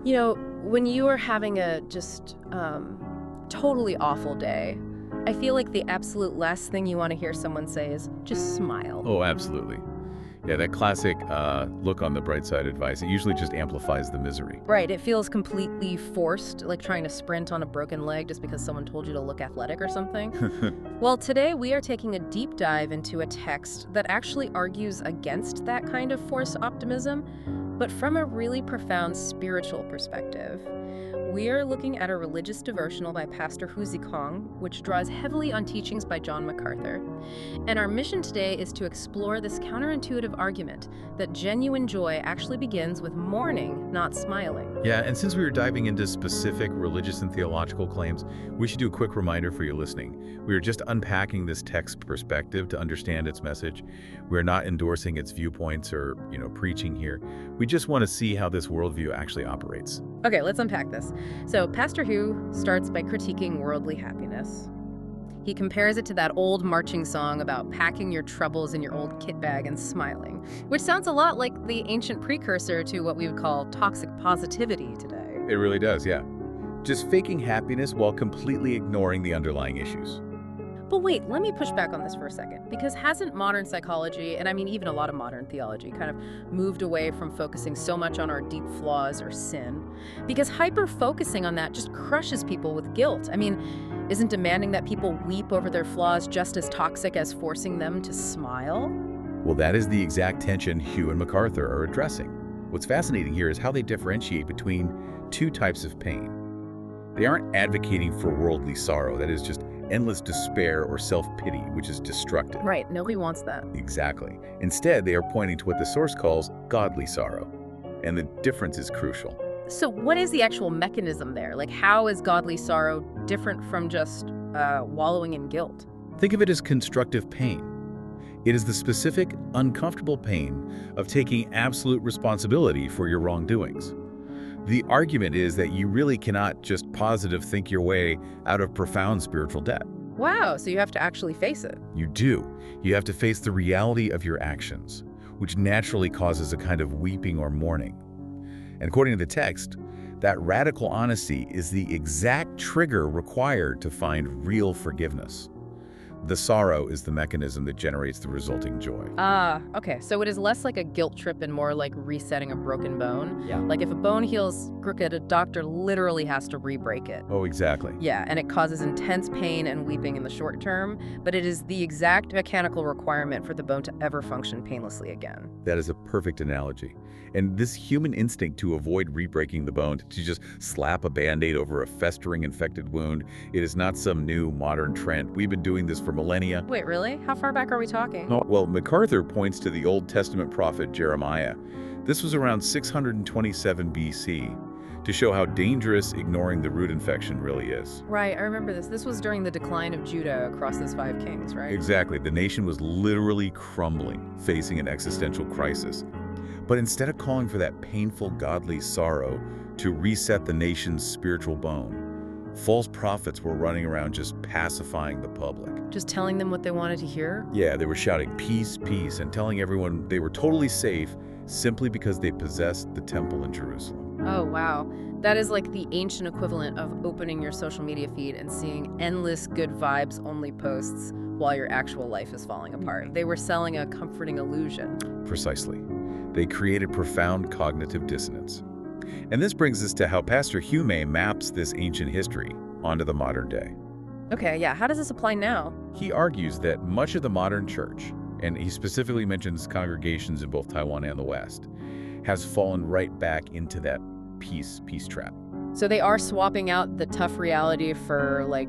You know, when you are having a just totally awful day, I feel like the absolute last thing you want to hear someone say is, just smile. Oh, absolutely. Yeah, that classic look on the bright side advice, it usually just amplifies the misery. Right, it feels completely forced, like trying to sprint on a broken leg just because someone told you to look athletic or something. Well, today we are taking a deep dive into a text that actually argues against that kind of forced optimism, but from a really profound spiritual perspective. We are looking at a religious devotional by Pastor Hu Zikong, which draws heavily on teachings by John MacArthur. And our mission today is to explore this counterintuitive argument that genuine joy actually begins with mourning, not smiling. Yeah, and since we were diving into specific religious and theological claims, we should do a quick reminder for you listening. We are just unpacking this text perspective to understand its message. We're not endorsing its viewpoints or, preaching here. We just want to see how this worldview actually operates. Okay, let's unpack this. So Pastor Hu starts by critiquing worldly happiness. He compares it to that old marching song about packing your troubles in your old kit bag and smiling, which sounds a lot like the ancient precursor to what we would call toxic positivity today. It really does, yeah. Just faking happiness while completely ignoring the underlying issues. But wait, let me push back on this for a second, because hasn't modern psychology, and I mean even a lot of modern theology, kind of moved away from focusing so much on our deep flaws or sin? Because hyper-focusing on that just crushes people with guilt. I mean, isn't demanding that people weep over their flaws just as toxic as forcing them to smile? Well, that is the exact tension Hu and MacArthur are addressing. What's fascinating here is how they differentiate between two types of pain. They aren't advocating for worldly sorrow, that is just endless despair or self-pity, which is destructive. Right, nobody wants that. Exactly. Instead, they are pointing to what the source calls godly sorrow. And the difference is crucial. So what is the actual mechanism there? Like, how is godly sorrow different from just wallowing in guilt? Think of it as constructive pain. It is the specific, uncomfortable pain of taking absolute responsibility for your wrongdoings. The argument is that you really cannot just positive think your way out of profound spiritual debt. Wow, so you have to actually face it. You do. You have to face the reality of your actions, which naturally causes a kind of weeping or mourning. And according to the text, that radical honesty is the exact trigger required to find real forgiveness. The sorrow is the mechanism that generates the resulting joy. Okay. So it is less like a guilt trip and more like resetting a broken bone. Yeah. Like if a bone heals crooked, a doctor literally has to re-break it. Oh, exactly. Yeah, and it causes intense pain and weeping in the short term, but it is the exact mechanical requirement for the bone to ever function painlessly again. That is a perfect analogy. And this human instinct to avoid re-breaking the bone, to just slap a Band-Aid over a festering infected wound, it is not some new modern trend. We've been doing this for millennia. Wait, really? How far back are we talking? Oh, well, MacArthur points to the Old Testament prophet Jeremiah. This was around 627 BC to show how dangerous ignoring the root infection really is. Right, I remember this. This was during the decline of Judah across those 5 kings, right? Exactly. The nation was literally crumbling, facing an existential crisis. But instead of calling for that painful godly sorrow to reset the nation's spiritual bone, false prophets were running around just pacifying the public. Just telling them what they wanted to hear? Yeah, they were shouting peace, peace, and telling everyone they were totally safe simply because they possessed the temple in Jerusalem. Oh, wow. That is like the ancient equivalent of opening your social media feed and seeing endless good vibes only posts while your actual life is falling apart. They were selling a comforting illusion. Precisely. They created profound cognitive dissonance. And this brings us to how Pastor Hu maps this ancient history onto the modern day. Okay, yeah, how does this apply now? He argues that much of the modern church, and he specifically mentions congregations in both Taiwan and the West, has fallen right back into that peace trap. So they are swapping out the tough reality for, like,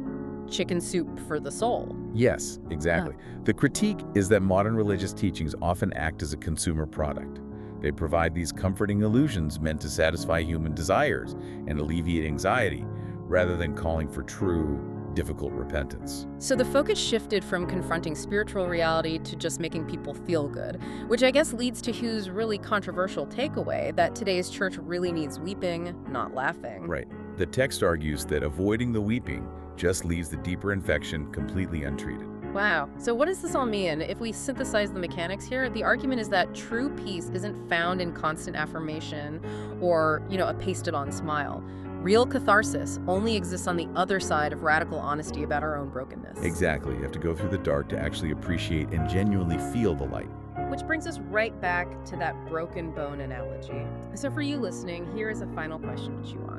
chicken soup for the soul. Yes, exactly. The critique is that modern religious teachings often act as a consumer product. They provide these comforting illusions meant to satisfy human desires and alleviate anxiety, rather than calling for true, difficult repentance. So the focus shifted from confronting spiritual reality to just making people feel good, which I guess leads to Hu's really controversial takeaway that today's church really needs weeping, not laughing. Right. The text argues that avoiding the weeping just leaves the deeper infection completely untreated. Wow. So what does this all mean? If we synthesize the mechanics here, the argument is that true peace isn't found in constant affirmation or, a pasted-on smile. Real catharsis only exists on the other side of radical honesty about our own brokenness. Exactly. You have to go through the dark to actually appreciate and genuinely feel the light. Which brings us right back to that broken bone analogy. So for you listening, here is a final question to chew on.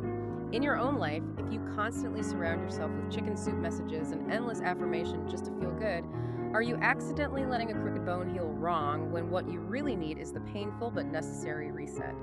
In your own life, if you constantly surround yourself with chicken soup messages and endless affirmation just to feel good, are you accidentally letting a crooked bone heal wrong when what you really need is the painful but necessary reset?